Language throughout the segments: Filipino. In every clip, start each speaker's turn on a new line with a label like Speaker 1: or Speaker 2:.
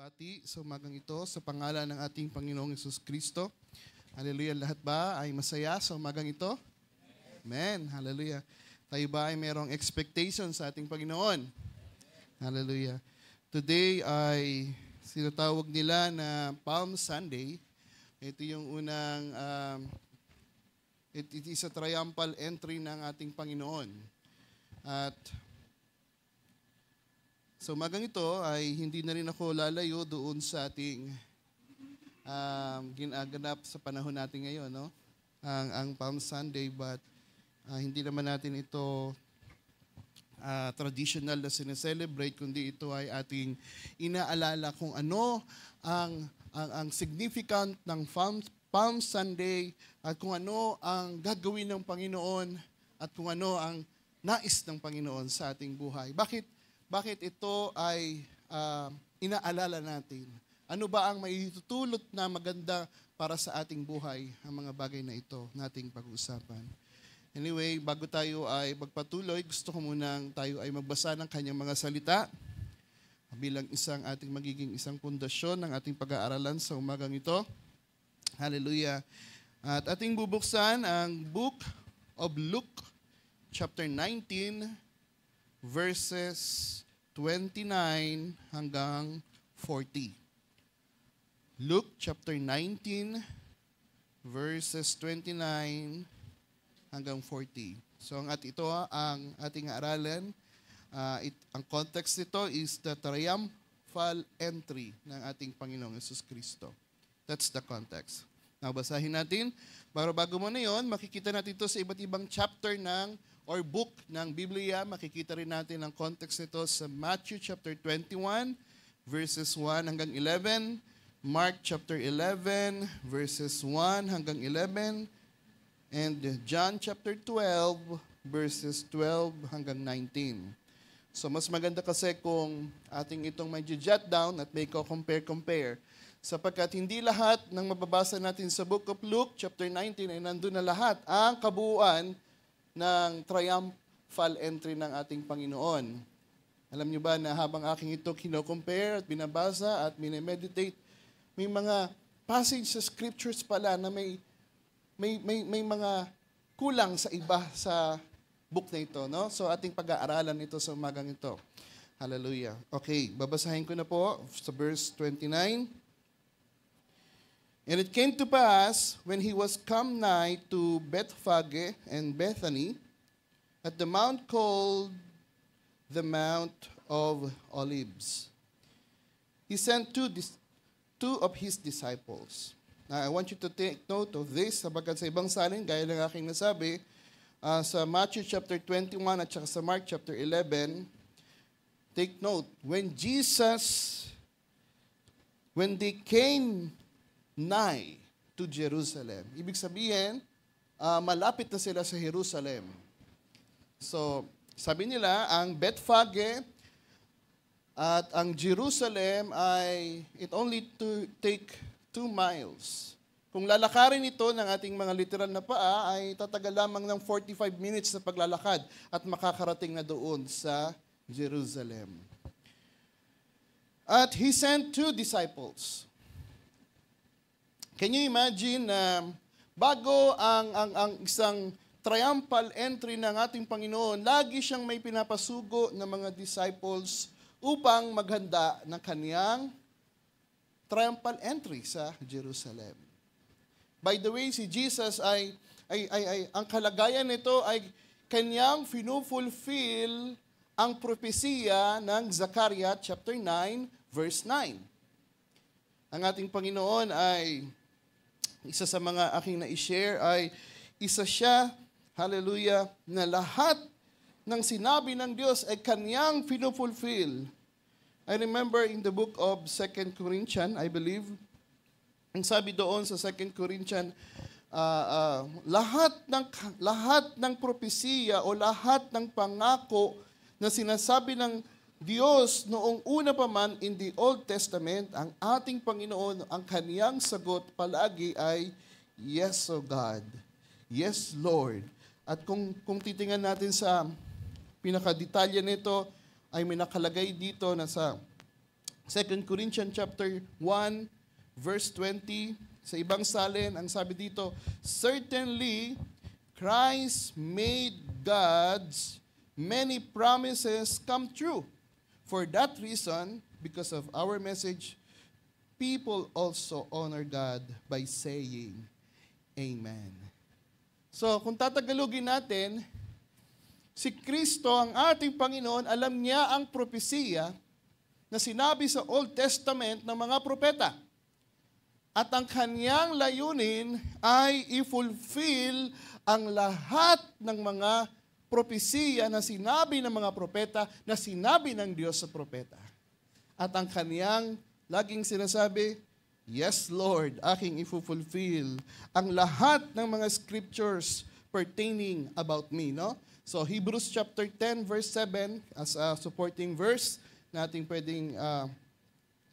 Speaker 1: binabati sa umagang ito sa pangalan ng ating Panginoong Jesucristo. Hallelujah. Lahat ba ay masaya sa umagang ito? Amen. Hallelujah. Tayo ba ay mayroong expectation sa ating Panginoon? Hallelujah. Today ay sinatawag nila na Palm Sunday. Ito yung unang, it is a triumphal entry ng ating Panginoon. At so umagang ito ay hindi na rin ako lalayo doon sa ating ginaganap sa panahon natin ngayon, no? Ang Palm Sunday, but hindi naman natin ito traditional na sineselebrate, kundi ito ay ating inaalala kung ano ang significant ng Palm Sunday at kung ano ang gagawin ng Panginoon at kung ano ang nais ng Panginoon sa ating buhay. Bakit ito ay inaalala natin? Ano ba ang maitutulot na maganda para sa ating buhay, ang mga bagay na ito nating pag-uusapan? Anyway, bago tayo ay magpatuloy, gusto ko munang tayo ay magbasa ng kanyang mga salita bilang magiging isang pundasyon ng ating pag-aaralan sa umagang ito. Hallelujah. At ating bubuksan ang Book of Luke, chapter 19, verses 29 hanggang 40. Luke chapter 19, verses 29 hanggang 40. So ito ang ating aralan. Ang context nito is the triumphal entry ng ating Panginoong Jesucristo. That's the context. Now, basahin natin. Bago mo na yun, makikita natin ito sa iba't ibang chapter or book ng Biblia. Makikita rin natin ang context nito sa Matthew chapter 21, verses 1 hanggang 11, Mark chapter 11, verses 1 hanggang 11, and John chapter 12, verses 12 hanggang 19. So mas maganda kasi kung ating itong may jot down at may compare, sapagkat hindi lahat ng mababasa natin sa Book of Luke chapter 19 ay nandun na lahat ang kabuuan ng triumphal entry ng ating Panginoon. Alam niyo ba na habang aking ito kino-compare at binabasa at minemeditate, may mga passage sa scriptures pala na may mga kulang sa iba sa book na ito, no? So ating pag-aaralan ito sa umagang ito. Hallelujah. Okay, babasahin ko na po sa verse 29. And it came to pass, when he was come nigh to Bethphage and Bethany, at the mount called the Mount of Olives, he sent two of his disciples. Now, I want you to take note of this, sapagkat sa ibang salin, gaya ng aking nasabi, sa Matthew chapter 21 at saka sa Mark chapter 11, take note, when they came nigh to Jerusalem. Ibig sabihin, malapit na sila sa Jerusalem. So, sabi nila, ang Bethphage at ang Jerusalem ay it only to take 2 miles. Kung lalakarin ito ng ating mga literal na paa, ay tatagal lamang ng 45 minutes na paglalakad at makakarating na doon sa Jerusalem. At he sent 2 disciples. Can you imagine na bago ang isang triumphal entry ng ating Panginoon, lagi siyang may pinapasugo ng mga disciples upang maghanda ng kaniyang triumphal entry sa Jerusalem. By the way, si Jesus ay ang kalagayan nito ay kaniyang finufulfill ang propesiya ng Zechariah chapter 9, verse 9. Ang ating Panginoon ay isa sa mga aking na-share ay isa siya, hallelujah, na lahat ng sinabi ng Diyos ay kaniyang pinufulfill. I remember in the book of 2 Corinthians, I believe, ang sabi doon sa 2 Corinthians, lahat ng propesiya o lahat ng pangako na sinasabi ng Diyos noong una pa man in the Old Testament, ang ating Panginoon, ang kaniyang sagot palagi ay, yes, O God. Yes, Lord. At kung titingnan natin sa pinakadetalye nito, ay may nakalagay dito na sa 2 Corinthians chapter 1, verse 20. Sa ibang salin, ang sabi dito, certainly, Christ made God's many promises come true. For that reason, because of our message, people also honor God by saying, Amen. So, kung tatagalogin natin, si Kristo, ang ating Panginoon, alam niya ang propesiya na sinabi sa Old Testament ng mga propeta. At ang kanyang layunin ay i-fulfill ang lahat ng mga propesiya na sinabi ng mga propeta, na sinabi ng Diyos sa propeta. At ang kanyang laging sinasabi, yes, Lord, aking i-fulfill ang lahat ng mga scriptures pertaining about me. No? So Hebrews chapter 10, verse 7, as a supporting verse, nating pwedeng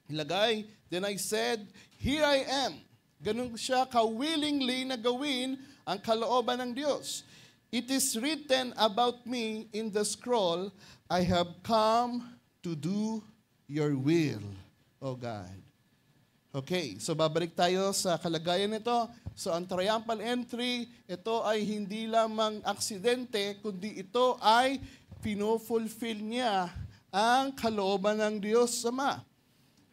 Speaker 1: ilagay. Then I said, here I am. Ganun siya ka-willingly na gawin ang kalooban ng Diyos. It is written about me in the scroll, I have come to do your will, O God. Okay, so babalik tayo sa kalagayan nito. So ang triumphal entry, ito ay hindi lamang aksidente, kundi ito ay pinofulfill niya ang kalooban ng Diyos Ama.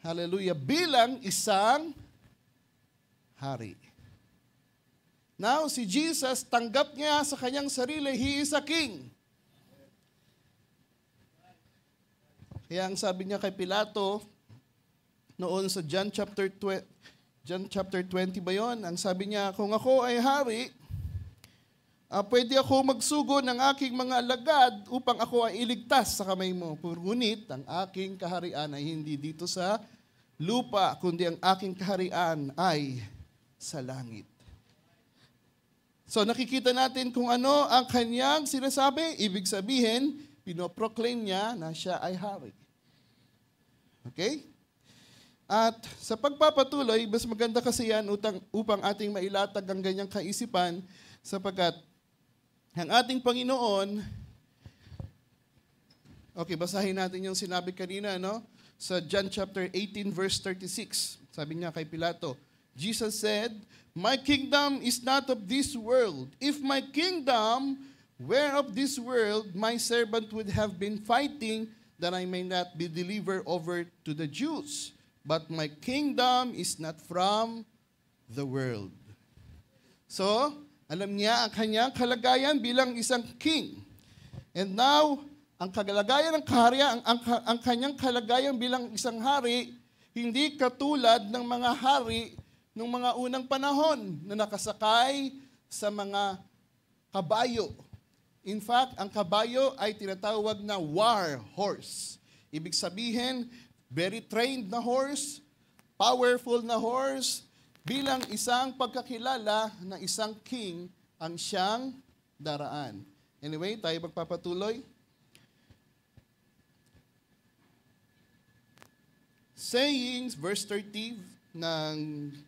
Speaker 1: Hallelujah. Bilang isang hari. Now, si Jesus, tanggap niya sa kanyang sarili, He is a king. Kaya ang sabi niya kay Pilato, noon sa John chapter 20 ba yun? Ang sabi niya, kung ako ay hari, pwede ako magsugo ng aking mga alagad upang ako ay iligtas sa kamay mo. Ngunit ang aking kaharian ay hindi dito sa lupa, kundi ang aking kaharian ay sa langit. So nakikita natin kung ano ang kanyang sinasabi. Ibig sabihin, pinoproclaim niya na siya ay hari. Okay? At sa pagpapatuloy, mas maganda kasi yan upang ating mailatag ang ganyang kaisipan sapagkat ang ating Panginoon, okay, basahin natin yung sinabi kanina, no? Sa John chapter 18, verse 36. Sabi niya kay Pilato, Jesus said, my kingdom is not of this world. If my kingdom were of this world, my servant would have been fighting that I may not be delivered over to the Jews. But my kingdom is not from the world. So, alam niya ang kanyang kalagayan bilang isang king. And now, ang kalagayan ng kaharian, ang kanyang kalagayan bilang isang hari, hindi katulad ng mga hari ng mga unang panahon na nakasakay sa mga kabayo. In fact, ang kabayo ay tinatawag na war horse. Ibig sabihin, very trained na horse, powerful na horse, bilang isang pagkakilala na isang king ang siyang daraan. Anyway, tayo magpapatuloy. Saying, verse 30 ng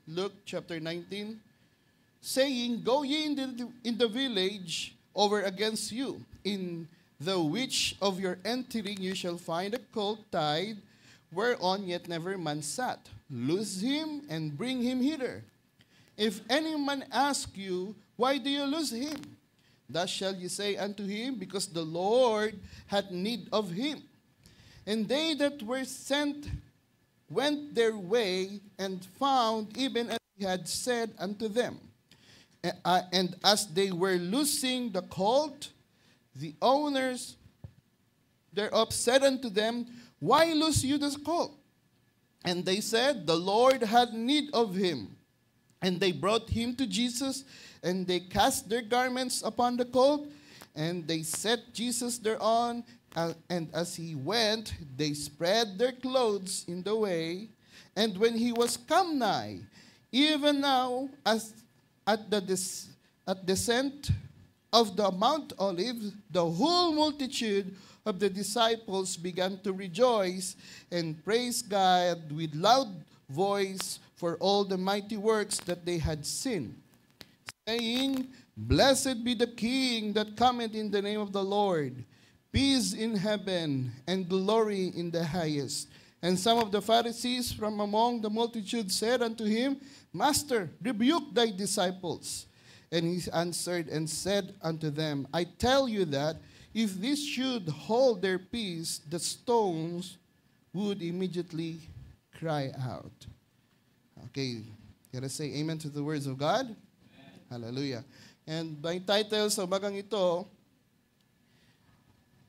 Speaker 1: Luke chapter 19, saying, go ye in the village over against you, in the which of your entering you shall find a colt tied, whereon yet never man sat. Loose him and bring him hither. If any man ask you, why do you loose him? Thus shall ye say unto him, because the Lord had need of him. And they that were sent went their way and found even as he had said unto them. And as they were loosing the colt, the owners thereof said unto them, why loose you the colt? And they said, the Lord had need of him. And they brought him to Jesus, and they cast their garments upon the colt, and they set Jesus thereon. And as he went, they spread their clothes in the way. And when he was come nigh, even now, as at the descent of the Mount Olives, the whole multitude of the disciples began to rejoice and praise God with loud voice for all the mighty works that they had seen, saying, blessed be the King that cometh in the name of the Lord, peace in heaven and glory in the highest. And some of the Pharisees from among the multitude said unto him, Master, rebuke thy disciples. And he answered and said unto them, I tell you that if these should hold their peace, the stones would immediately cry out. Okay, let us say amen to the words of God. Amen. Hallelujah. And my title sa umagang ito,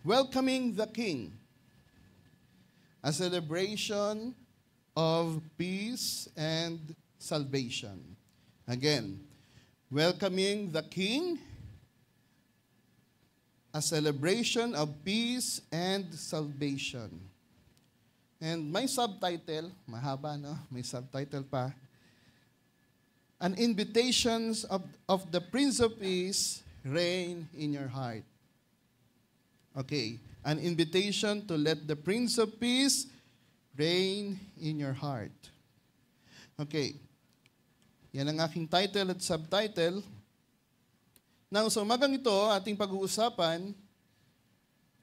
Speaker 1: Welcoming the King, a celebration of peace and salvation. Again, welcoming the King, a celebration of peace and salvation. And may subtitle, mahaba no? May subtitle pa. An invitation of the Prince of Peace reign in your heart. Okay, an invitation to let the Prince of Peace reign in your heart. Okay, yan ang aking title at subtitle. Now, sa umagang ito, ating pag-uusapan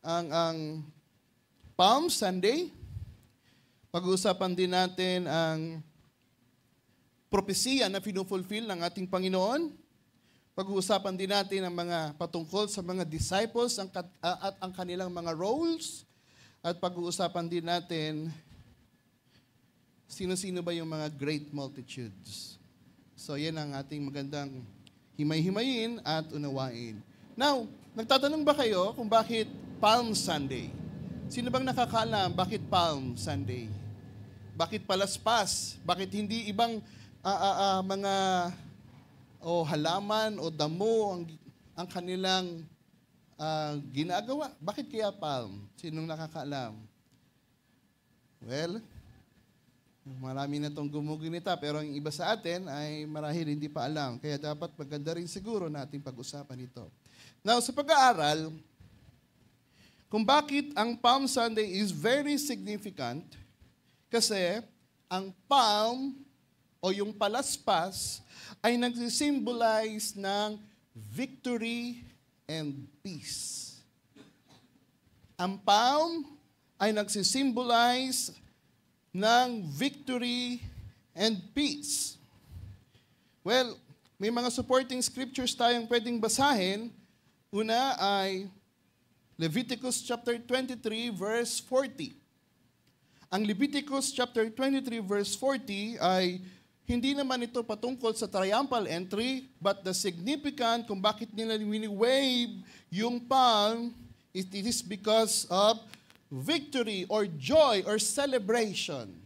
Speaker 1: ang Palm Sunday. Pag-uusapan din natin ang propesiya na pinufulfill ng ating Panginoon. Pag-uusapan din natin ang mga patungkol sa mga disciples at ang kanilang mga roles. At pag-uusapan din natin sino-sino ba yung mga great multitudes. So, yan ang ating magandang himay-himayin at unawain. Now, nagtatanong ba kayo kung bakit Palm Sunday? Sino bang nakakaalam bakit Palm Sunday? Bakit palaspas? Bakit hindi ibang mga halaman o damo ang kanilang ginagawa? Bakit kaya palm? Sinong nakakaalam? Well, marami na itong gumugunita, pero ang iba sa atin ay marahil hindi pa alam. Kaya dapat maganda rin siguro natin pag-usapan ito. Now, sa pag-aaral, kung bakit ang Palm Sunday is very significant, kasi ang palm o yung palaspas ay nagsisymbolize ng victory and peace. Ang palm ay nagsisymbolize ng victory and peace. Well, may mga supporting scriptures tayong pwedeng basahin. Una ay Leviticus chapter 23 verse 40. Ang Leviticus chapter 23 verse 40 ay hindi naman ito patungkol sa triumphal entry, but the significant kung bakit nila wini-wave yung palm, it is because of victory or joy or celebration.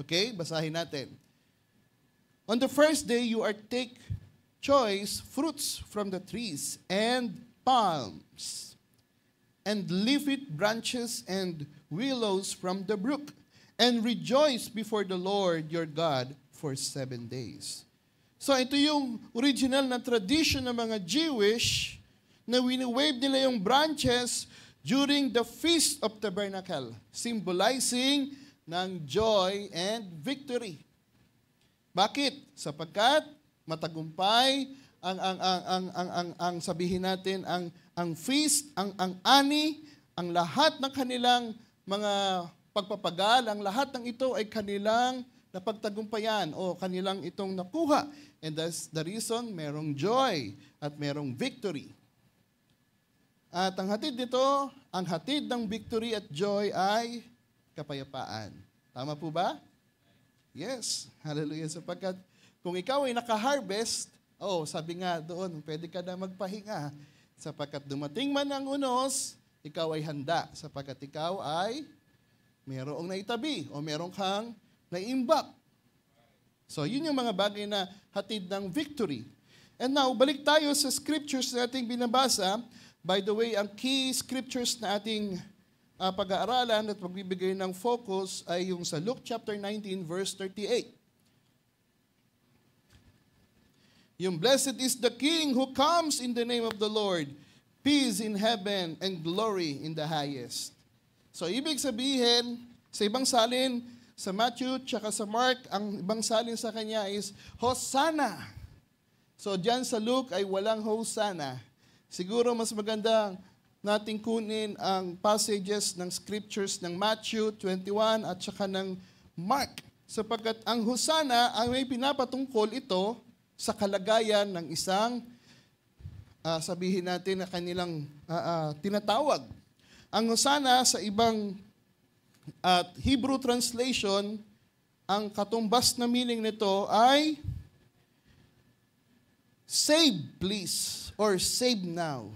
Speaker 1: Okay, basahin natin. On the first day, you are take choice fruits from the trees and palms, and leafy branches and willows from the brook, and rejoice before the Lord your God for 7 days. So ito yung original na tradition ng mga Jewish na wini-wave nila yung branches during the Feast of Tabernacle, symbolizing ng joy and victory. Bakit? Sapagkat matagumpay ang sabihin natin ang feast, ang ani, ang lahat ng kanilang mga pagpapagal, ang lahat ng ito ay kanilang napagtagumpayan o kanilang itong nakuha. And that's the reason merong joy at merong victory. At ang hatid nito, ang hatid ng victory at joy ay kapayapaan. Tama po ba? Yes. Hallelujah. Sapagkat kung ikaw ay naka-harvest, sabi nga doon, pwede ka na magpahinga. Sapagkat dumating man ang unos, ikaw ay handa. Sapagkat ikaw ay merong naitabi o merong kang naimbak. So, yun yung mga bagay na hatid ng victory. And now, balik tayo sa scriptures na ating binabasa. By the way, ang key scriptures na ating pag-aaralan at magbibigay ng focus ay yung sa Luke chapter 19 verse 38. Yung blessed is the King who comes in the name of the Lord, peace in heaven and glory in the highest. So ibig sabihin, sa ibang salin, sa Matthew tsaka sa Mark, ang ibang salin sa kanya is Hosanna. So diyan sa Luke ay walang Hosanna. Siguro mas magandang nating kunin ang passages ng scriptures ng Matthew 21 at saka ng Mark. Sapagkat ang hosana ay may pinapatungkol ito sa kalagayan ng isang, sabihin natin na kanilang tinatawag. Ang hosana sa ibang Hebrew translation, ang katumbas na meaning nito ay save please or save now.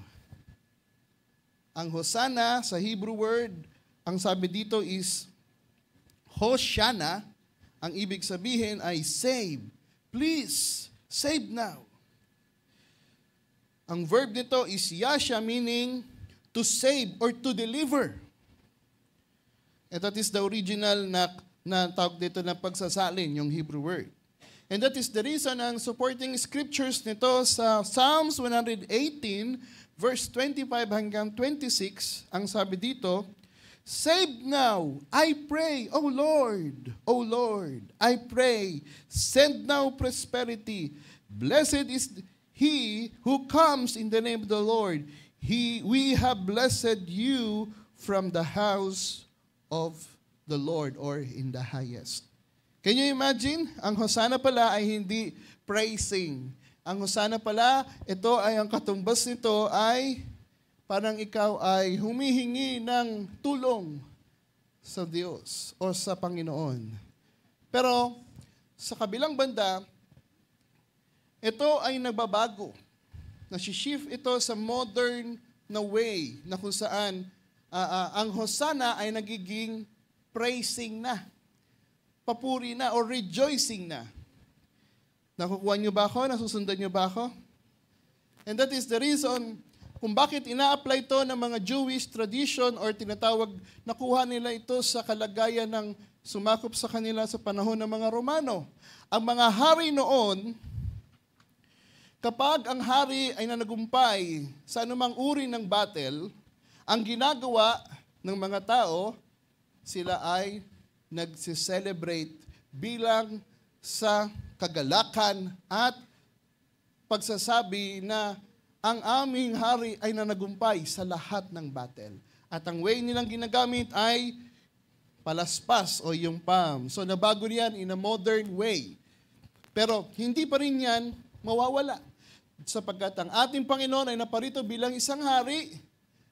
Speaker 1: Ang hosana sa Hebrew word, ang sabi dito is Hoshana. Ang ibig sabihin ay save. Please, save now. Ang verb nito is yasha, meaning to save or to deliver. And that is the original na tawag dito na pagsasalin, yung Hebrew word. And that is the reason ang supporting scriptures nito sa Psalms 118, verse 25 hanggang 26, ang sabi dito, save now, I pray, O Lord, I pray, send now prosperity. Blessed is he who comes in the name of the Lord. We have blessed you from the house of the Lord, or in the highest. Can you imagine? Ang hosana pala ay hindi praising. Ang hosana pala, ito ay ang katumbas nito ay parang ikaw ay humihingi ng tulong sa Diyos o sa Panginoon. Pero sa kabilang banda, ito ay nagbabago. Nasi-shift ito sa modern na way na kung saan ang hosana ay nagiging praising na, papuri na, or rejoicing na. Nakukuha niyo ba ako? Nasusundan niyo ba ako? And that is the reason kung bakit ina-apply ito ng mga Jewish tradition or tinatawag, nakuha nila ito sa kalagayan ng sumakop sa kanila sa panahon ng mga Romano. Ang mga hari noon, kapag ang hari ay nanagumpay sa anumang uri ng battle, ang ginagawa ng mga tao, sila ay nagse-celebrate bilang sa kagalakan at pagsasabi na ang aming hari ay nanagumpay sa lahat ng battle. At ang way nilang ginagamit ay palaspas o yung palm. So nabago yan in a modern way. Pero hindi pa rin yan mawawala. Sapagkat ang ating Panginoon ay naparito bilang isang hari.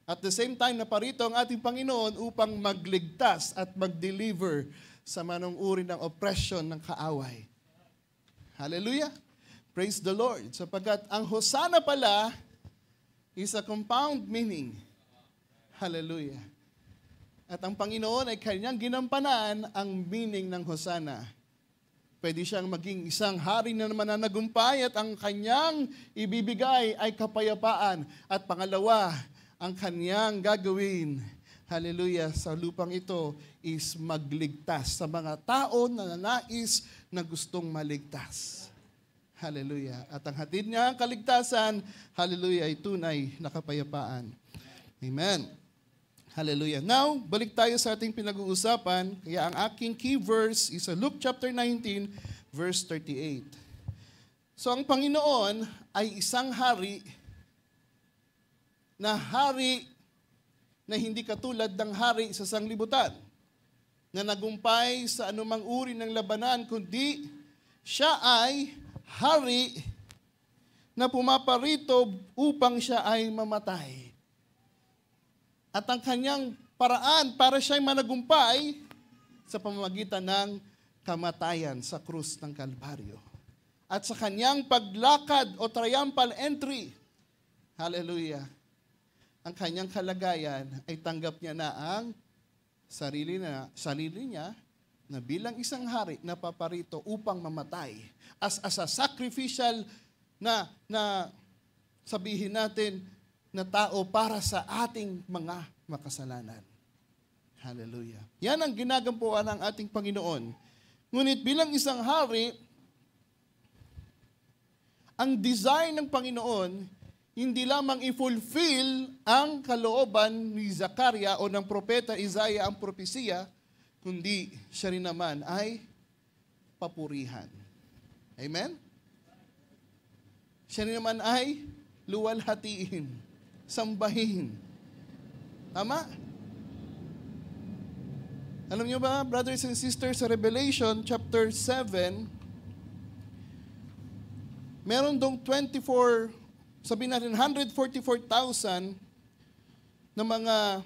Speaker 1: At the same time, naparito ang ating Panginoon upang magligtas at mag-deliver sa manong uri ng oppression ng kaaway. Hallelujah! Praise the Lord! Sapagkat ang hosana pala is a compound meaning. Hallelujah! At ang Panginoon ay kanyang ginampanan ang meaning ng hosana. Pwede siyang maging isang hari na mananagumpay at ang kanyang ibibigay ay kapayapaan. At pangalawa, ang kanyang gagawin, hallelujah, sa lupang ito is magligtas sa mga tao na nais na gustong maligtas. Hallelujah. At ang hatid niya ang kaligtasan, hallelujah, ay tunay na kapayapaan. Amen. Hallelujah. Now, balik tayo sa ating pinag-uusapan. Kaya ang aking key verse is Luke chapter 19, verse 38. So ang Panginoon ay isang hari na hindi katulad ng hari sa sanglibutan, na nagumpay sa anumang uri ng labanan, kundi siya ay hari na pumaparito upang siya ay mamatay. At ang kanyang paraan para siya'y managumpay sa pamamagitan ng kamatayan sa krus ng Kalbaryo. At sa kanyang paglakad o triumphal entry, hallelujah, ang kanyang kalagayan ay tanggap niya na ang sarili niya na bilang isang hari na paparito upang mamatay. As a sacrificial na sabihin natin na tao para sa ating mga makasalanan. Hallelujah. Yan ang ginagampuan ng ating Panginoon. Ngunit bilang isang hari, ang desire ng Panginoon hindi lamang i-fulfill ang kalooban ni Zakaria o ng propeta Isaiah ang propesiya, kundi siya rin naman ay papurihan. Amen? Siya rin naman ay luwalhatiin, sambahin. Tama? Alam niyo ba, brothers and sisters, sa Revelation chapter 7, meron dong 24, sabihin natin 144,000 na mga,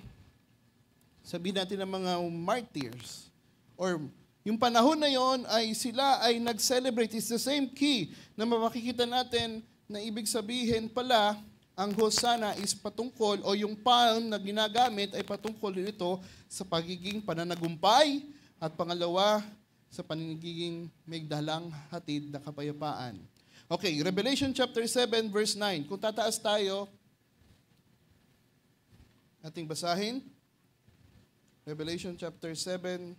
Speaker 1: sabihin natin na mga martyrs. Or yung panahon na yon ay sila ay nag-celebrate. It's the same key na makikita natin na ibig sabihin pala, ang Hosanna is patungkol o yung palm na ginagamit ay patungkol nito sa pagiging pananagumpay at pangalawa sa panigiging may dalang hatid na kapayapaan. Okay, Revelation chapter 7 verse 9. Kung tataas tayo, ating basahin. Revelation chapter 7.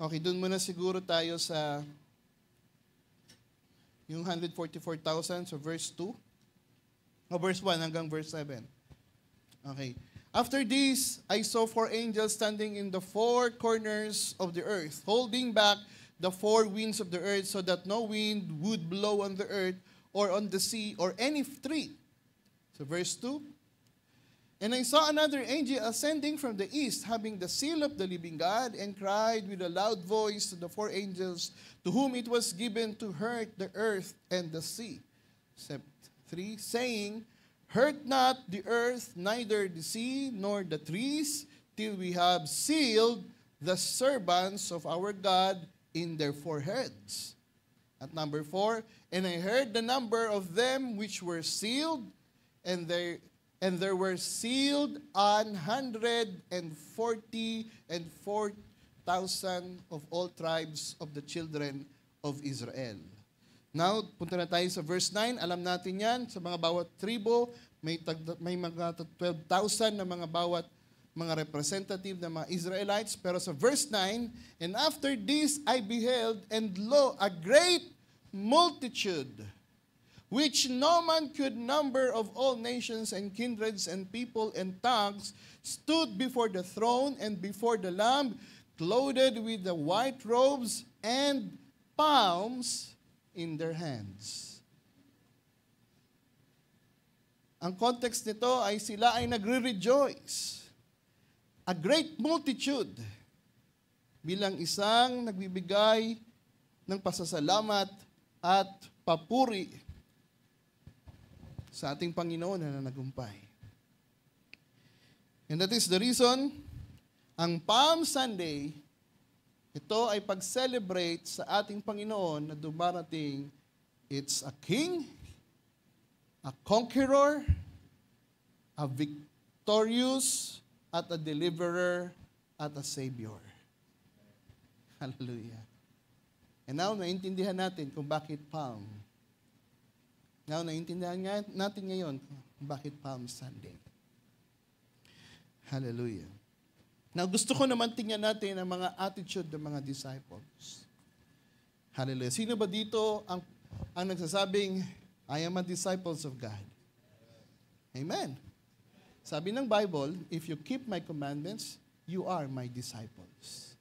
Speaker 1: Okay, dun muna siguro tayo sa yung 144,000, so verse 2. O verse 1 hanggang verse 7. Okay. After this, I saw 4 angels standing in the 4 corners of the earth, holding back the 4 winds of the earth so that no wind would blow on the earth or on the sea or any tree. So verse 2. And I saw another angel ascending from the east, having the seal of the living God, and cried with a loud voice to the 4 angels to whom it was given to hurt the earth and the sea. 3, saying, hurt not the earth, neither the sea, nor the trees, till we have sealed the servants of our God in their foreheads. At number 4, and I heard the number of them which were sealed, and there were sealed 144,000 of all tribes of the children of Israel. Now, punta na tayo sa verse 9. Alam natin yan, sa mga bawat tribo, may mga 12,000 na mga bawat mga representative na mga Israelites. Pero sa verse 9, and after this I beheld, and lo, a great multitude, which no man could number, of all nations and kindreds and people and tongues, stood before the throne and before the Lamb, clothed with the white robes and palms in their hands. Ang context nito ay sila ay nagre-rejoice. A great multitude bilang isang nagbibigay ng pasasalamat at papuri sa ating Panginoon na nanagumpay. And that is the reason, ang Palm Sunday, ito ay pag-celebrate sa ating Panginoon na dumarating. It's a king, a conqueror, a victorious, at a deliverer, at a savior. Hallelujah. And now, naintindihan natin kung bakit Palm. Now, naintindihan natin ngayon kung bakit Palm Sunday. Hallelujah. Now, gusto ko naman tingnan natin ang mga attitude ng mga disciples. Hallelujah. Sino ba dito ang nagsasabing, I am a disciples of God? Amen. Sabi ng Bible, if you keep my commandments, you are my disciples.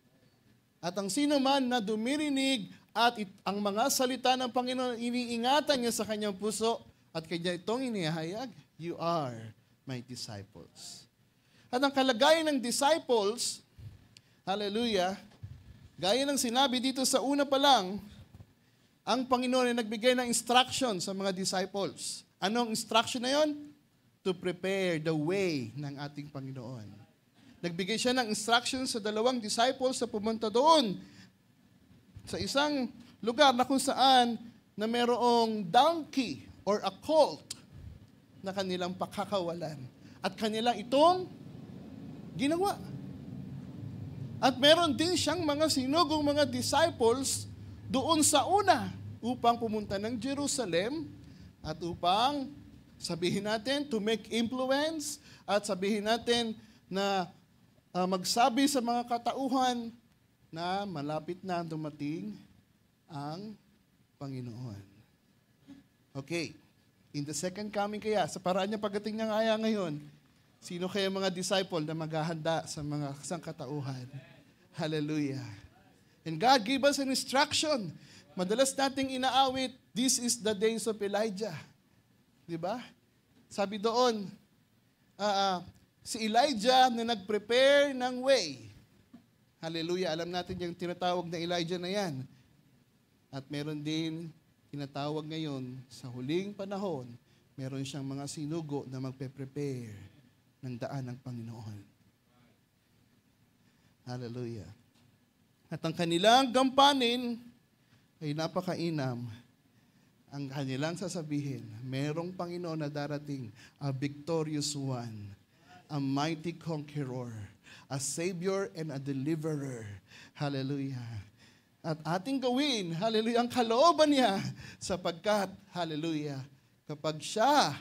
Speaker 1: At ang sino man na dumirinig at ang mga salita ng Panginoon, iniingatan niya sa kanyang puso at kanya itong inihayag, you are my disciples. At ang kalagayan ng disciples, hallelujah, gaya ng sinabi dito sa una pa lang, ang Panginoon ay nagbigay ng instruction sa mga disciples. Anong instruction na yon? To prepare the way ng ating Panginoon. Nagbigay siya ng instruction sa 2 disciples na pumunta doon sa isang lugar na kung saan na mayroong donkey or a colt na kanilang pakakawalan. At kanilang itong ginawa. At meron din siyang mga sinugong mga disciples doon sa una upang pumunta ng Jerusalem at upang sabihin natin to make influence at sabihin natin na magsabi sa mga katauhan na malapit na dumating ang Panginoon. Okay. In the second coming kaya, sa paraan niya pagdating niya kaya ngayon, sino kaya mga disciple na maghahanda sa mga sangkatauhan? Hallelujah. And God gave us an instruction. Madalas nating inaawit, this is the days of Elijah. Diba? Sabi doon, Si Elijah na nag-prepare ng way. Hallelujah. Alam natin yung tinatawag na Elijah na yan. At meron din tinatawag ngayon sa huling panahon, meron siyang mga sinugo na magpe-prepare ng daan ng Panginoon. Hallelujah. At ang kanilang gampanin ay napakainam. Ang kanilang sasabihin, merong Panginoon na darating, a victorious one, a mighty conqueror, a savior and a deliverer. Hallelujah. At ating gawin, hallelujah, ang kalooban niya sapagkat, hallelujah, kapag siya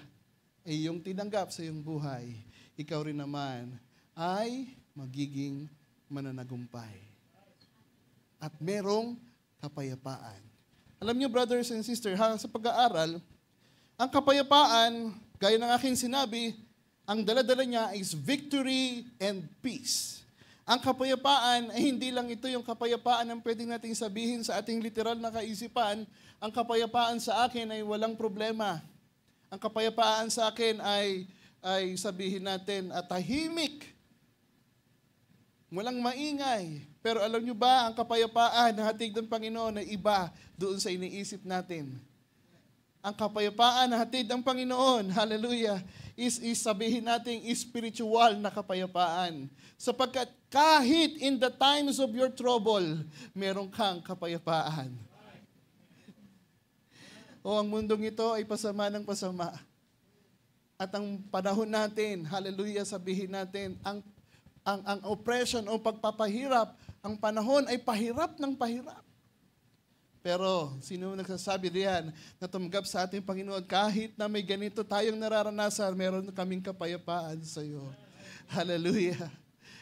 Speaker 1: ay iyong tinanggap sa iyong buhay, ikaw rin naman ay magiging mananagumpay. At merong kapayapaan. Alam niyo, brothers and sisters, sa pag-aaral, ang kapayapaan, gaya ng aking sinabi, ang dala-dala niya is victory and peace. Ang kapayapaan ay hindi lang ito yung kapayapaan ang pwedeng nating sabihin sa ating literal na kaisipan. Ang kapayapaan sa akin ay walang problema. Ang kapayapaan sa akin ay sabihin natin, tahimik. Walang maingay. Pero alam nyo ba, ang kapayapaan na hatid ng Panginoon ay iba doon sa iniisip natin. Ang kapayapaan na hatid ng Panginoon, hallelujah, is sabihin natin spiritual na kapayapaan. Sapagkat kahit in the times of your trouble, meron kang kapayapaan. O ang mundong ito ay pasama ng pasama. At ang panahon natin, hallelujah, sabihin natin, ang oppression o pagpapahirap, ang panahon ay pahirap ng pahirap. Pero, sino nagsasabi riyan na tumanggap sa ating Panginoon, kahit na may ganito tayong nararanasan, meron kaming kapayapaan sa iyo. Hallelujah.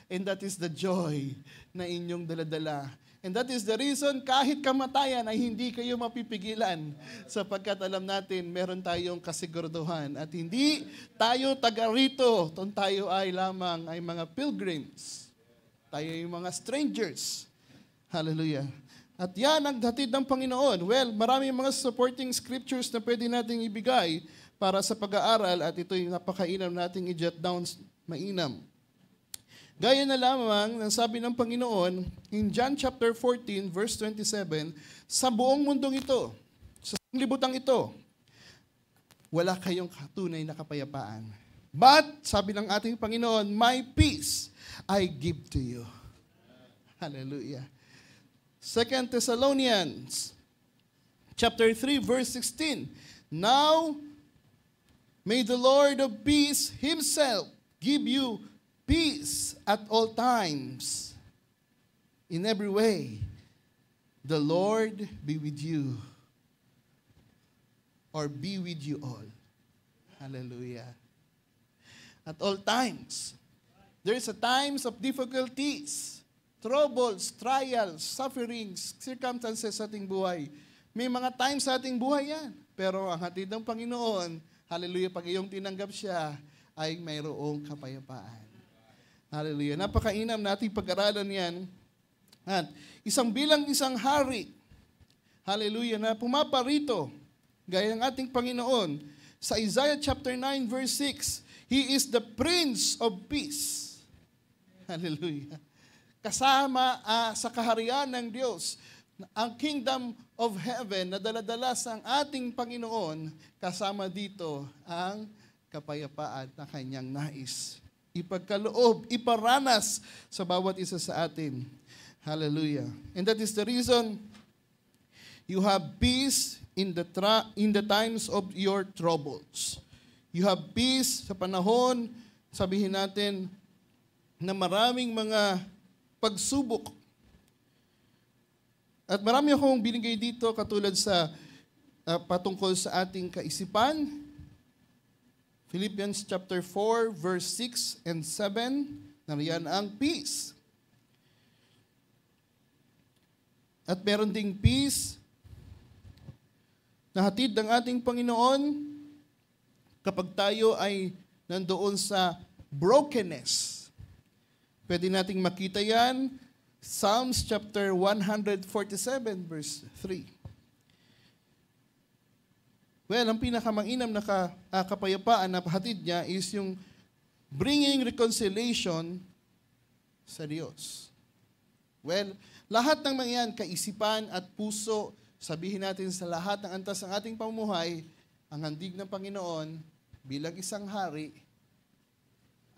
Speaker 1: And that is the joy na inyong daladala. And that is the reason kahit kamatayan ay hindi kayo mapipigilan sapagkat alam natin meron tayong kasiguraduhan at hindi tayo taga rito, tayo ay lamang ay mga pilgrims. Tayo ay mga strangers. Hallelujah. At yan ang hatid ng Panginoon. Well, maraming mga supporting scriptures na pwede nating ibigay para sa pag-aaral at ito'y napakainam nating i-jot down mainam. Gaya na lamang ng sabi ng Panginoon in John chapter 14 verse 27, sa buong mundong ito, sa sanglibutan ito, wala kayong tunay na kapayapaan. But, sabi ng ating Panginoon, my peace I give to you. Hallelujah. 2 Thessalonians chapter 3 verse 16, now may the Lord of peace himself give you peace at all times, in every way. The Lord be with you, or be with you all. Hallelujah. At all times. There's a times of difficulties, troubles, trials, sufferings, circumstances sa ating buhay. May mga times sa ating buhay yan. Pero ang hatid ng Panginoon, hallelujah, pag iyong tinanggap siya, ay mayroong kapayapaan. Hallelujah. Napakainam nating pag-aralan yan. At isang hari, hallelujah, na pumaparito, gaya ng ating Panginoon, sa Isaiah chapter 9 verse 6, He is the Prince of Peace. Hallelujah. Kasama sa kaharian ng Diyos, ang kingdom of heaven na daladala sa ating Panginoon, kasama dito ang kapayapaan na kanyang nais. Ipagkaloob, iparanas sa bawat isa sa atin. Hallelujah. And that is the reason you have peace in the times of your troubles. You have peace sa panahon, sabihin natin, na maraming mga pagsubok. At marami akong binigay dito katulad sa patungkol sa ating kaisipan. Philippians chapter 4, verse 6 and 7, nariyan ang peace. At meron ding peace na hatid ng ating Panginoon kapag tayo ay nandoon sa brokenness. Pwede nating makita yan, Psalms chapter 147, verse 3. Well, ang pinakamanginam na kapayapaan na hatid niya is yung bringing reconciliation sa Diyos. Well, lahat ng mga yan, kaisipan at puso, sabihin natin sa lahat ng antas ng ating pamumuhay, ang handig ng Panginoon bilang isang hari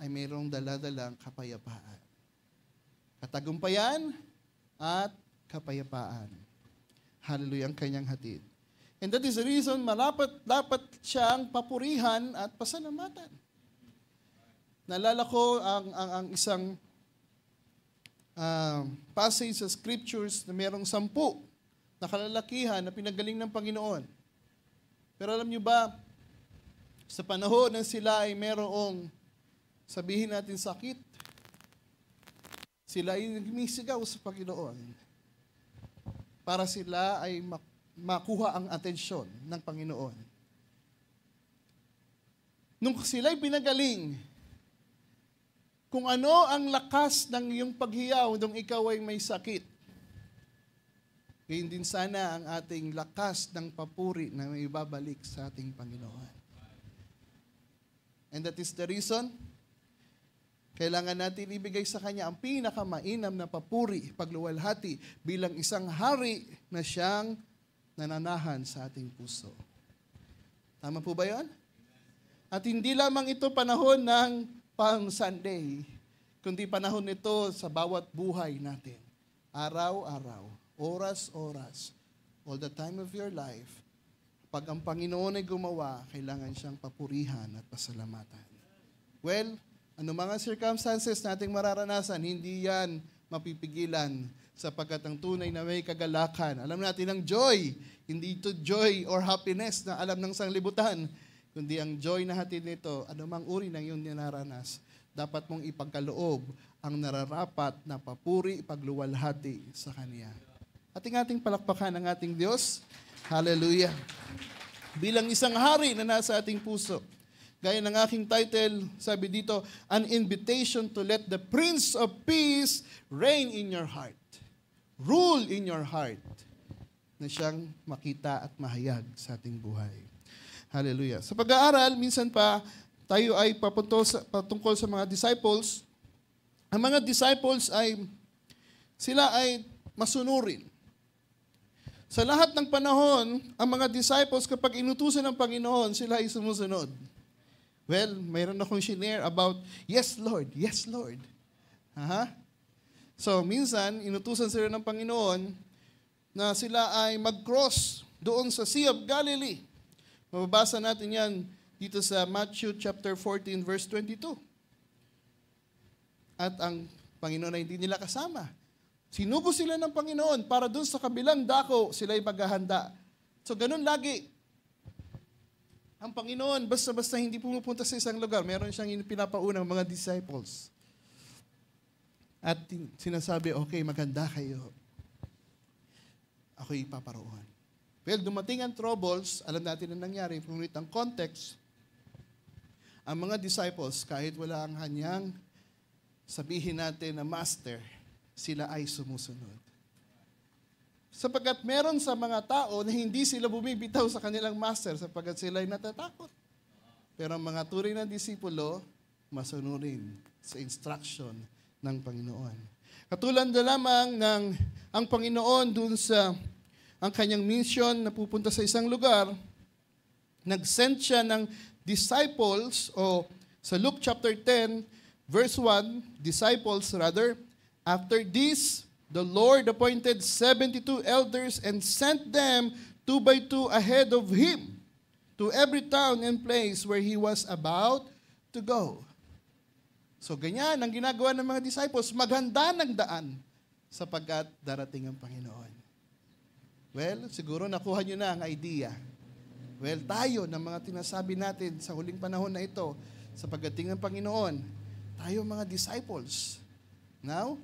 Speaker 1: ay mayroong daladalang kapayapaan. Katagumpayan at kapayapaan. Hallelujah ang kanyang hatid. And that is the reason dapat siyang papurihan at pasalamatan. Naalala ko ang isang passage sa scriptures na merong 10 na kalalakihan na pinagaling ng Panginoon. Pero alam niyo ba, sa panahon na sila ay merong, sabihin natin, sakit, sila ay nagmisigaw sa Panginoon para sila ay makuha ang atensyon ng Panginoon. Nung sila ay pinagaling, kung ano ang lakas ng iyong paghiyaw nung ikaw ay may sakit, gayon din sana ang ating lakas ng papuri na may ibabalik sa ating Panginoon. And that is the reason, kailangan natin ibigay sa Kanya ang pinakamainam na papuri, pagluwalhati, bilang isang hari na siyang nananahan sa ating puso. Tama po ba yun? At hindi lamang ito panahon ng pang Sunday, kundi panahon nito sa bawat buhay natin. Araw-araw, oras-oras, all the time of your life, pag ang Panginoon ay gumawa, kailangan siyang papurihan at pasalamatan. Well, ano mga circumstances nating mararanasan, hindi yan mapipigilan sapagkat ang tunay na may kagalakan. Alam natin ang joy, hindi ito joy or happiness na alam ng sanglibutan, kundi ang joy na hatid nito, anumang uri ng iyong ninaranas, dapat mong ipagkaloob ang nararapat na papuri, pagluwalhati sa Kanya. Ating palakpakan ang ating Diyos. Hallelujah. Bilang isang hari na nasa ating puso, gaya ng aking title, sabi dito, an invitation to let the Prince of Peace reign in your heart. Rule in your heart. Na siyang makita at mahayag sa ating buhay. Hallelujah. Sa pag-aaral, minsan pa, tayo ay patungkol sa mga disciples. Ang mga disciples sila ay masunurin. Sa lahat ng panahon, ang mga disciples, kapag inutusan ng Panginoon, sila ay sumusunod. Well, mayroon akong share about, yes, Lord, yes, Lord. So, minsan, inutusan sila ng Panginoon na sila ay mag-cross doon sa Sea of Galilee. Mababasa natin yan dito sa Matthew chapter 14, verse 22. At ang Panginoon ay hindi nila kasama. Sinugo sila ng Panginoon para doon sa kabilang dako sila ay maghahanda. So ganun lagi. Ang Panginoon, basta-basta hindi pumupunta sa isang lugar, meron siyang pinapaunang mga disciples. At sinasabi, okay, maganda kayo. Ako'y ipaparoon. Well, dumating ang troubles, alam natin na nangyari, ngunit ang context, ang mga disciples, kahit wala ang kanyang, sabihin natin na master, sila ay sumusunod. Sapagkat meron sa mga tao na hindi sila bumibitaw sa kanilang master sapagkat sila ay natatakot. Pero ang mga turing na disipulo, masunurin sa instruction ng Panginoon. Katulad na lamang ng ang Panginoon dun sa ang kanyang mission na pupunta sa isang lugar, nag-send siya ng disciples o sa Luke chapter 10, verse 1, disciples rather, after this, the Lord appointed 72 elders and sent them 2 by 2 ahead of him to every town and place where he was about to go. So ganyan ang ginagawa ng mga disciples, maghanda ng daan sapagkat darating ang Panginoon. Well, siguro nakuha nyo na ang idea. Well, tayo ng mga tinasabi natin sa huling panahon na ito, sa pagdating ng Panginoon, tayo mga disciples. Now,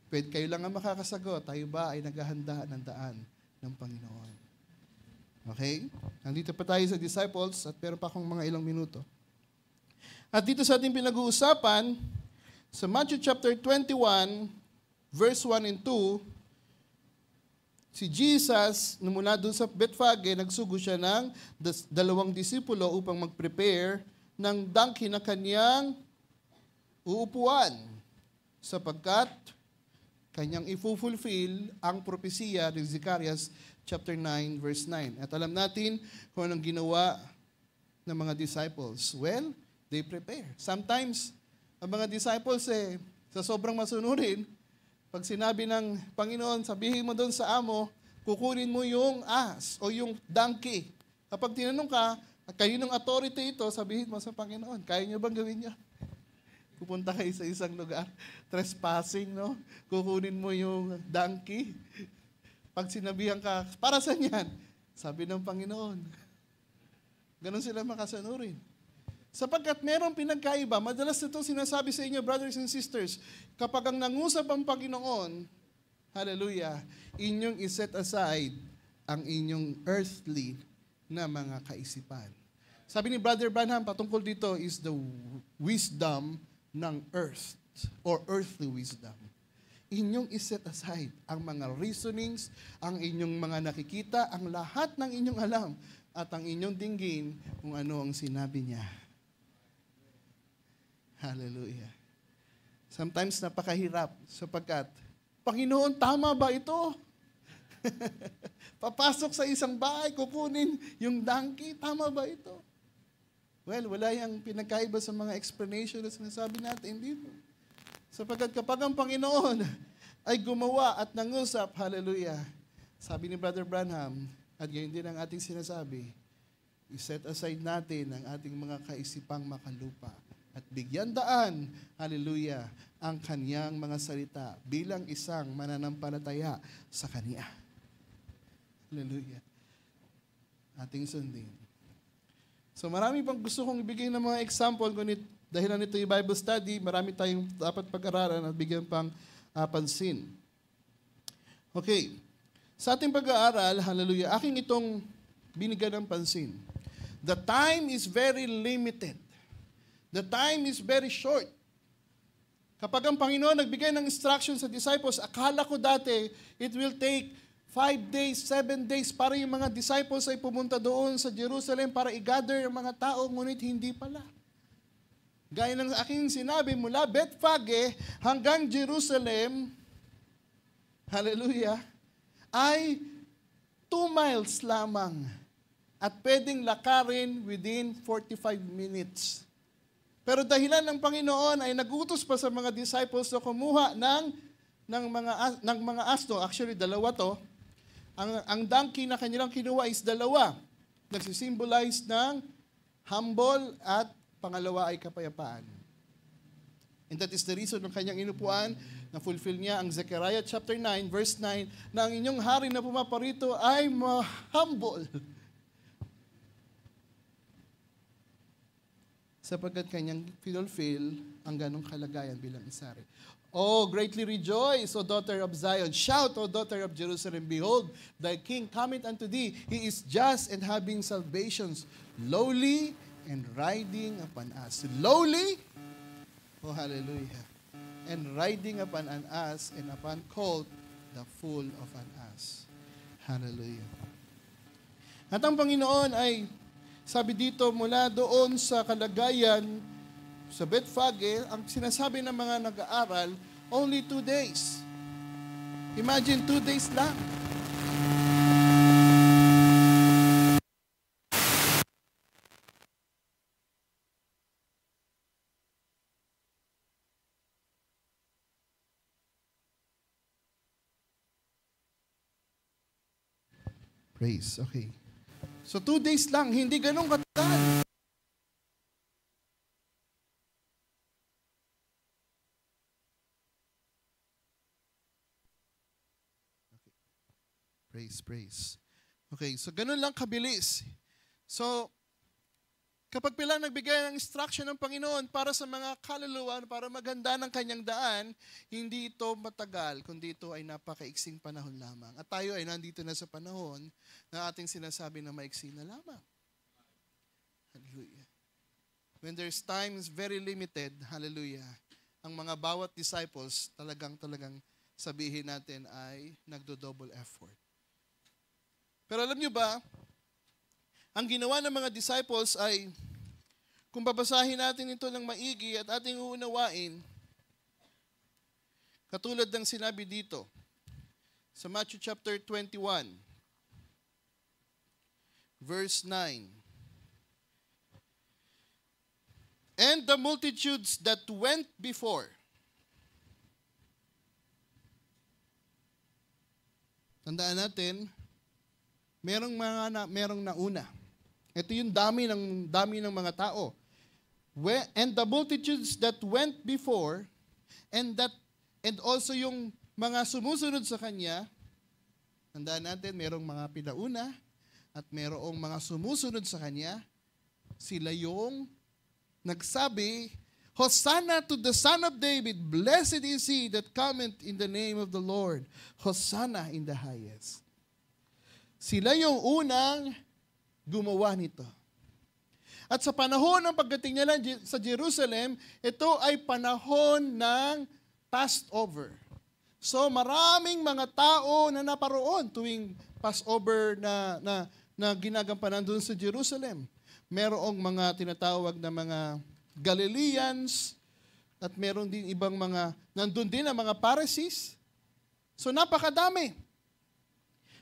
Speaker 1: pwede kayo lang ang makakasagot, tayo ba ay naghahanda ng daan ng Panginoon? Okay? Nandito pa tayo sa disciples at meron pa akong mga ilang minuto. At dito sa ating pinag-uusapan, sa Matthew chapter 21, verse 1 and 2, si Jesus, mula doon sa Bethphage, nagsugo siya ng 2 disipulo upang mag-prepare ng donkey na kanyang uupuan sapagkat kanyang ifulfill ang propesiya ng Zacarias chapter 9 verse 9. At alam natin kung anong ginawa ng mga disciples. Well, they prepare. Sometimes, ang mga disciples sa sobrang masunurin, pag sinabi ng Panginoon, sabihin mo doon sa amo, kukunin mo yung as o yung donkey. Kapag tinanong ka, kayo ng authority ito, sabihin mo sa Panginoon, kaya niyo bang gawin niyo? Pupunta kayo sa isang lugar, trespassing, no? Kukunin mo yung donkey. Pag sinabihan ka, para saan yan? Sabi ng Panginoon. Ganon sila makasanurin. Sapagkat merong pinagkaiba, madalas ito sinasabi sa inyo, brothers and sisters, kapag ang nangusap ang Panginoon, hallelujah, inyong iset aside ang inyong earthly na mga kaisipan. Sabi ni Brother Branham, patungkol dito is the wisdom ng earth or earthly wisdom. Inyong iset aside ang mga reasonings, ang inyong mga nakikita, ang lahat ng inyong alam, at ang inyong dinggin kung ano ang sinabi niya. Hallelujah. Sometimes napakahirap sapagkat, Panginoon, tama ba ito? Papasok sa isang bahay, kukunin yung donkey, tama ba ito? Well, wala yung pinagkaiba sa mga explanation na sinasabi natin dito. Sapagkat kapag ang Panginoon ay gumawa at nangusap, hallelujah, sabi ni Brother Branham, at gayon din ang ating sinasabi, iset aside natin ang ating mga kaisipang makalupa at bigyan daan, hallelujah, ang kaniyang mga salita bilang isang mananampalataya sa Kaniya. Hallelujah. Ating sundin. So marami pang gusto kong ibigay ng mga example, ngunit dahilan nito yung Bible study, marami tayong dapat pag-aralan at bigyan pang pansin. Okay. Sa ating pag-aaral, hallelujah, aking itong binigyan ng pansin. The time is very limited. The time is very short. Kapag ang Panginoon nagbigay ng instruction sa disciples, akala ko dati, it will take 5 days, 7 days para yung mga disciples ay pumunta doon sa Jerusalem para i-gather ang mga tao, ngunit hindi pala. Gaya ng aking sinabi, mula Bethphage hanggang Jerusalem, hallelujah, ay 2 miles lamang at pwedeng lakarin within 45 minutes. Pero dahilan ng Panginoon ay nagutos pa sa mga disciples na kumuha ng mga asno, actually dalawa to. Ang donkey na kanilang kinuha is dalawa. Nagsisimbolize ng humble at pangalawa ay kapayapaan. And that is the reason ng kanyang inupuan na fulfill niya ang Zechariah chapter 9 verse 9 na ang inyong hari na pumaparito ay humble. Sapagkat kanyang fulfill ang ganong kalagayan bilang isari. Oh, greatly rejoice, O daughter of Zion. Shout, O daughter of Jerusalem. Behold, thy king cometh unto thee. He is just and having salvations, lowly and riding upon us. Lowly, oh hallelujah, and riding upon an ass and upon colt, the foal of an ass. Hallelujah. At ang Panginoon ay, sabi dito, mula doon sa kalagayan sa Bethphage, ang sinasabi ng mga nag-aaral, only 2 days. Imagine 2 days lang. Praise, okay. So 2 days lang, hindi ganun katagal. Okay. Praise. Okay, so ganun lang kabilis. So, kapag pila nagbigay ng instruction ng Panginoon para sa mga kaluluwa, para maganda ng kanyang daan, hindi ito matagal, kundi ito ay napakaiksing panahon lamang. At tayo ay nandito na sa panahon na ating sinasabi na maiksi na lamang. Hallelujah. When there's time is very limited, hallelujah, ang mga bawat disciples talagang sabihin natin ay nagdo-double effort. Pero alam nyo ba, ang ginawa ng mga disciples ay Kung babasahin natin ito ng maigi at ating uunawain, katulad ng sinabi dito, sa Matthew chapter 21, verse 9. And the multitudes that went before. Tandaan natin, merong nauna. Ito yung dami ng mga tao. And the multitudes that went before, and also yung mga sumusunod sa kanya, tandaan natin, merong mga pinauna, at merong mga sumusunod sa kanya, sila yung nagsabi, Hosanna to the Son of David, blessed is he that cometh in the name of the Lord. Hosanna in the highest. Sila yung unang gumawa nito. At sa panahon ng pagdating nila sa Jerusalem, ito ay panahon ng Passover. So maraming mga tao na naparoon tuwing Passover na ginagampanan doon sa Jerusalem. Merong mga tinatawag na mga Galileans at meron din ibang mga, nandun din ang mga Pharisees. So napakadami.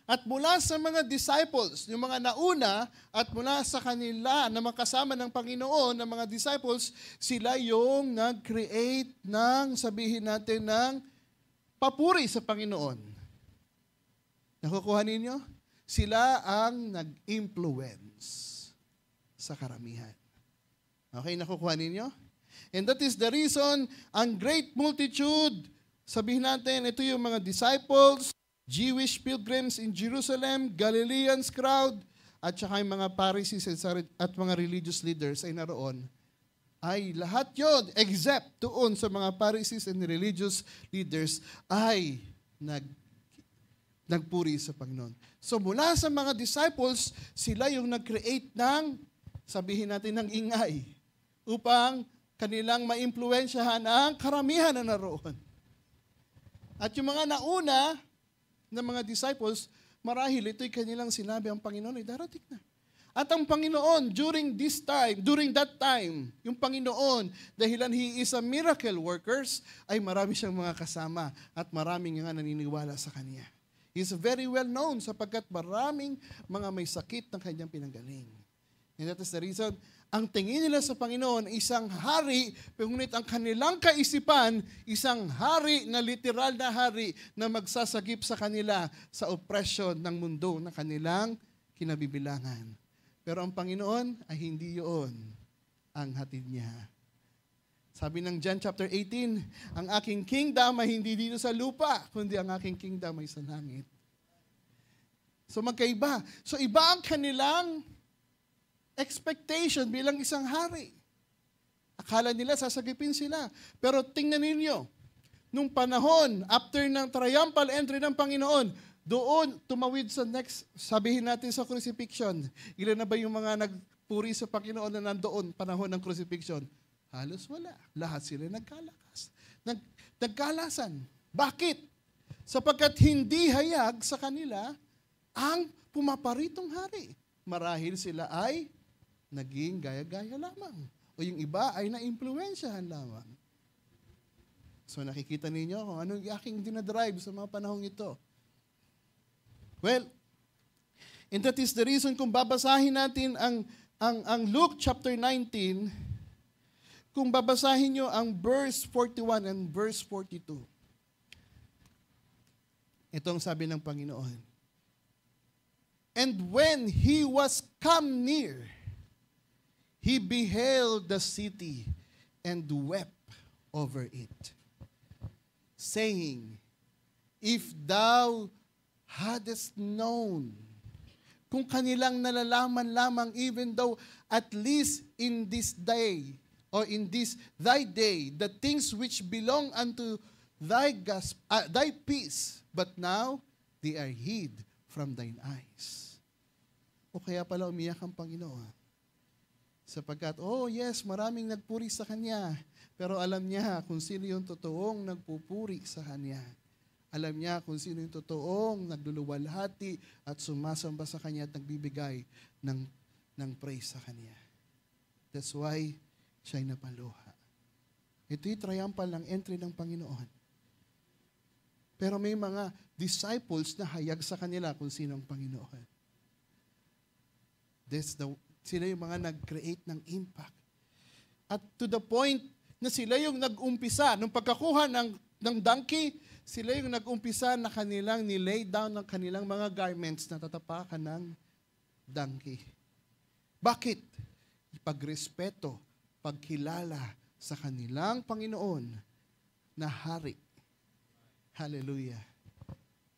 Speaker 1: At mula sa mga disciples, yung mga nauna, at mula sa kanila na makasama ng Panginoon, ng mga disciples, sila yung nag-create ng, sabihin natin, ng papuri sa Panginoon. Nakukuha ninyo? Sila ang nag-influence sa karamihan. Okay, nakukuha ninyo? And that is the reason, ang great multitude, sabihin natin, ito yung mga disciples, Jewish pilgrims in Jerusalem, Galileans crowd, at saka yung mga Pharisees at mga religious leaders ay naroon, ay lahat yon except doon sa mga Pharisees and religious leaders ay nagpuri sa Panginoon. So mula sa mga disciples, sila yung nag-create ng, sabihin natin, ng ingay upang kanilang maimpluwensyahan ang karamihan na naroon. At yung mga nauna ng mga disciples, marahil ito'y kanilang sinabi, ang Panginoon ay darating na. At ang Panginoon, during that time, yung Panginoon, dahilan He is a miracle workers, ay marami siyang mga kasama at maraming nga naniniwala sa Kanya. He is very well known sapagkat maraming mga may sakit ng Kanyang pinanggaling. And that is the reason, ang tingin nila sa Panginoon, isang hari, ngunit ang kanilang kaisipan, isang hari na literal na hari na magsasagip sa kanila sa oppression ng mundo na kanilang kinabibilangan. Pero ang Panginoon ay hindi yun ang hatid niya. Sabi ng John chapter 18, ang aking kingdom ay hindi dito sa lupa, kundi ang aking kingdom ay sa langit. So magkaiba. So iba ang kanilang expectation bilang isang hari. Akala nila sasagipin sila. Pero tingnan ninyo, nung panahon, after ng triumphal entry ng Panginoon, doon tumawid sa next, sabihin natin sa crucifixion. Ilan na ba yung mga nagpuri sa Panginoon na nandoon panahon ng crucifixion? Halos wala. Lahat sila nagkalasan. Bakit? Sapagkat hindi hayag sa kanila ang pumaparitong hari. Marahil sila ay naging gaya-gaya lamang. O yung iba ay na-impluwensyahan lamang. So nakikita ninyo kung anong aking dinadrive sa mga panahong ito. Well, and that is the reason kung babasahin natin ang Luke chapter 19, kung babasahin nyo ang verse 41 and verse 42. Ito ang sabi ng Panginoon. And when He was come near, He beheld the city and wept over it, saying, If thou hadst known, kung kanilang nalalaman lamang, even though at least in this day, or in this thy day, the things which belong unto thy peace, but now they are hid from thine eyes. O kaya pala umiyak ang Panginoon. Sapagkat, oh yes, maraming nagpuri sa Kanya, pero alam niya kung sino yung totoong nagpupuri sa Kanya. Alam niya kung sino yung totoong nagluluwalhati at sumasamba sa Kanya at nagbibigay ng praise sa Kanya. That's why siya'y napaluha. Ito'y triumphal ng entry ng Panginoon. Pero may mga disciples na hayag sa kanila kung sino ang Panginoon. Sila yung mga nag-create ng impact. At to the point na sila yung nag-umpisa, nung pagkakuha ng donkey, sila yung nag-umpisa na kanilang nilay down ng kanilang mga garments na tatapakan ng donkey. Bakit? Pagrespeto, pagkilala sa kanilang Panginoon na hari. Hallelujah.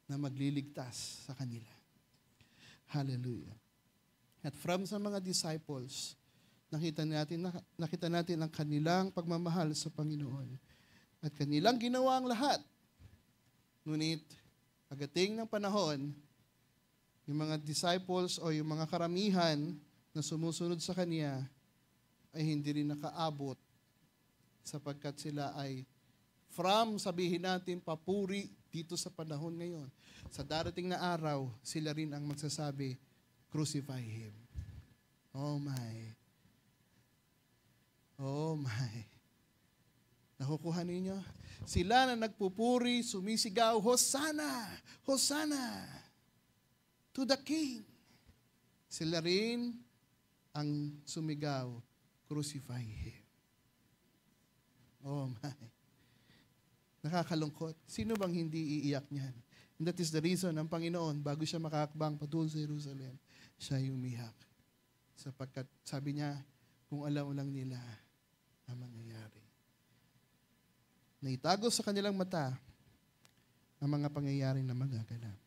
Speaker 1: Na magliligtas sa kanila. Hallelujah. At from sa mga disciples, nakita natin ang kanilang pagmamahal sa Panginoon. At kanilang ginawa ang lahat. Ngunit, pagdating ng panahon, yung mga disciples o yung mga karamihan na sumusunod sa Kanya ay hindi rin nakaabot sapagkat sila ay sabihin natin, papuri dito sa panahon ngayon. Sa darating na araw, sila rin ang magsasabi, crucify Him. Oh my. Oh my. Nakukuha ninyo? Sila na nagpupuri, sumisigaw, Hosanna! Hosanna! To the King. Sila rin ang sumigaw, crucify Him. Oh my. Nakakalungkot. Sino bang hindi iiyak niyan? And that is the reason ng Panginoon, bago siya makakbang patungo sa Jerusalem, siya yung umiyak. Sapagkat sabi niya, kung alam lang nila ang mangyayari. Naitago sa kanilang mata ang mga pangyayari na magaganap.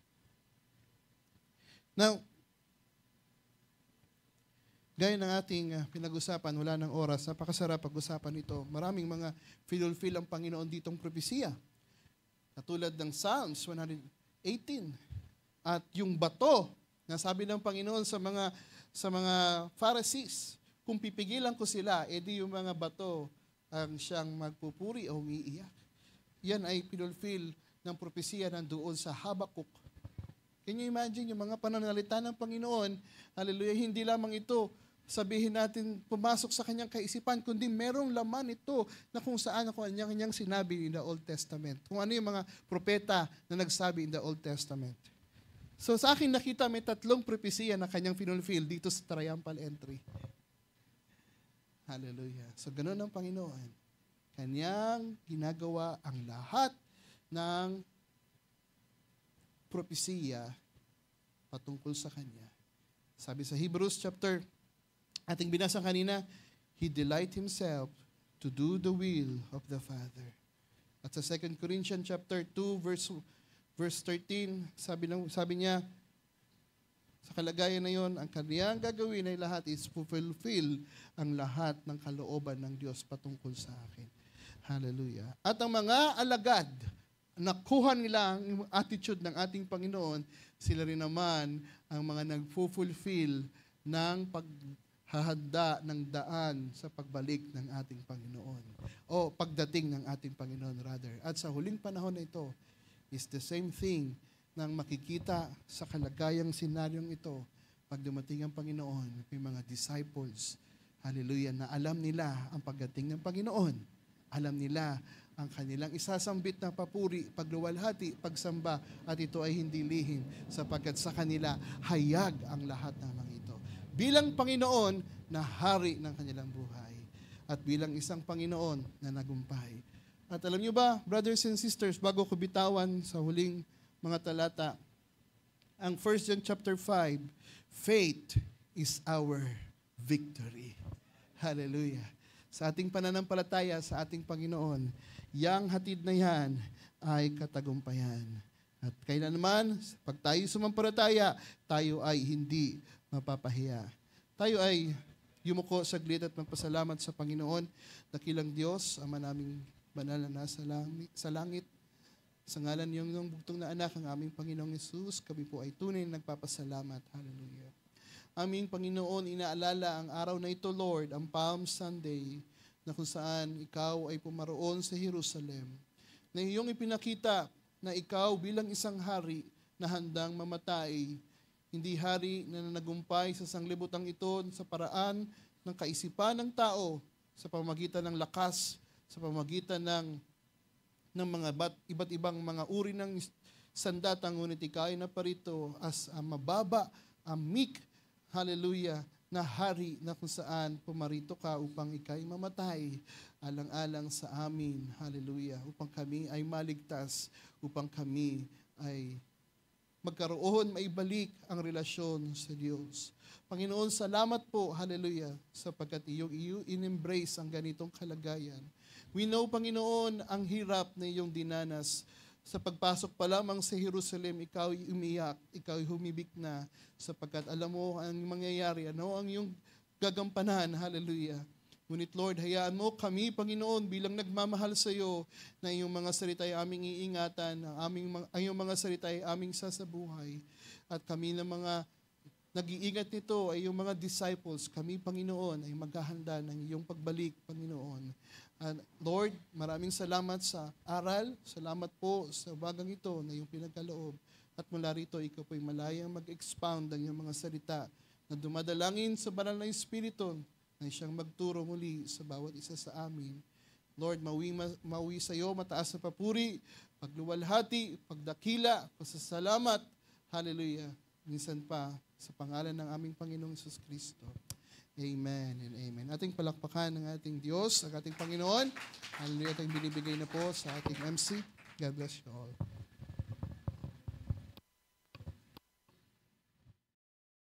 Speaker 1: Now, gaya ng ating pinag-usapan, wala ng oras, napakasarap pag-usapan ito. Maraming mga feel ang Panginoon ditong propesiya. Katulad ng Psalms 118. At yung bato na sabi ng Panginoon sa mga Pharisees, kung pipigilan ko sila, edi yung mga bato ang siyang magpupuri o umiiyak. Yan ay pinulfill ng propesiya nandoon sa Habakuk. Can you imagine yung mga pananalita ng Panginoon? Hallelujah, hindi lamang ito sabihin natin, pumasok sa kanyang kaisipan, kundi merong laman ito na kung saan ako kanyang sinabi in the Old Testament. Kung ano yung mga propeta na nagsabi in the Old Testament. So sa akin nakita may 3 propesiya na kanyang pinulfill dito sa triumphal entry. Hallelujah. So ganoon ang Panginoon. Kanyang ginagawa ang lahat ng propesiya patungkol sa Kanya. Sabi sa Hebrews chapter ating binasa kanina, He delight Himself to do the will of the Father. At sa 2 Corinthians chapter 2 verse 13, sabi niya, sa kalagayan na yon, ang kaniyang gagawin ay lahat is fulfill ang lahat ng kalooban ng Diyos patungkol sa akin. Hallelujah. At ang mga alagad, nakuha nila ang attitude ng ating Panginoon, sila rin naman ang mga nag-fulfill ng paghahanda ng daan sa pagbalik ng ating Panginoon. O pagdating ng ating Panginoon rather. At sa huling panahon na ito, is the same thing nang makikita sa kalagayang senaryong ito pag dumating ang Panginoon, may mga disciples, hallelujah, na alam nila ang pagdating ng Panginoon. Alam nila ang kanilang isasambit na papuri, pagluwalhati, pagsamba, at ito ay hindi lihim sapagkat sa kanila hayag ang lahat ng mga ito. Bilang Panginoon na hari ng kanilang buhay at bilang isang Panginoon na nagumpay. At alam niyo ba, brothers and sisters, bago ko bitawan sa huling mga talata, ang 1 John chapter 5, faith is our victory. Hallelujah. Sa ating pananampalataya sa ating Panginoon, yang hatid na yan ay katagumpayan. At kailanman, pag tayo sumampalataya, tayo ay hindi mapapahiya. Tayo ay yumuko saglit at magpasalamat sa Panginoon, dakilang Diyos, Ama naming banal na nasa sa langit. Sa ngalan niyong ng bugtong na anak, ang aming Panginoong Yesus, kami po ay tunay na nagpapasalamat. Hallelujah. Aming Panginoon, inaalala ang araw na ito, Lord, ang Palm Sunday, na kung saan ikaw ay pumaroon sa Jerusalem, na iyong ipinakita na ikaw bilang isang hari na handang mamatay, hindi hari na nagumpay sa sanglibutang ito sa paraan ng kaisipan ng tao sa pamamagitan ng lakas, sa pamamagitan ng mga iba't ibang mga uri ng sandata, ngunit ikaw ay naparito as mababa, meek, hallelujah, na hari na kung saan pumarito ka upang ikay mamatay alang-alang sa amin, hallelujah, upang kami ay maligtas, upang kami ay magkaroon, maibalik ang relasyon sa Diyos. Panginoon, salamat po, hallelujah, sapagkat iyong in-embrace ang ganitong kalagayan. We know, Panginoon, ang hirap na iyong dinanas. Sa pagpasok pa lamang sa Jerusalem, ikaw ay umiyak, ikaw ay humibik na, sapagkat alam mo ang mangyayari, ano ang iyong gagampanan, hallelujah. Ngunit Lord, hayaan mo kami, Panginoon, bilang nagmamahal sa iyo, na iyong mga salita ay aming iingatan, ang iyong mga salita ay aming sasabuhay, at kami na mga nag-iingat nito ay yung mga disciples, kami, Panginoon, ay maghahanda ng iyong pagbalik, Panginoon. And Lord, maraming salamat sa aral, salamat po sa bagang ito na iyong pinagkaloob. At mula rito, ikaw po'y malayang mag-expound ng iyong mga salita na dumadalangin sa banal na Espiritu na siyang magturo muli sa bawat isa sa amin. Lord, mawi sa iyo, mataas na papuri, pagluwalhati, pagdakila, pasasalamat, hallelujah, minsan pa, sa pangalan ng aming Panginoong Hesus Kristo. Amen and amen. Ating palakpakan ng ating Diyos, ang ating Panginoon. Hallelujah, ating binibigay na po sa ating MC. God bless you all.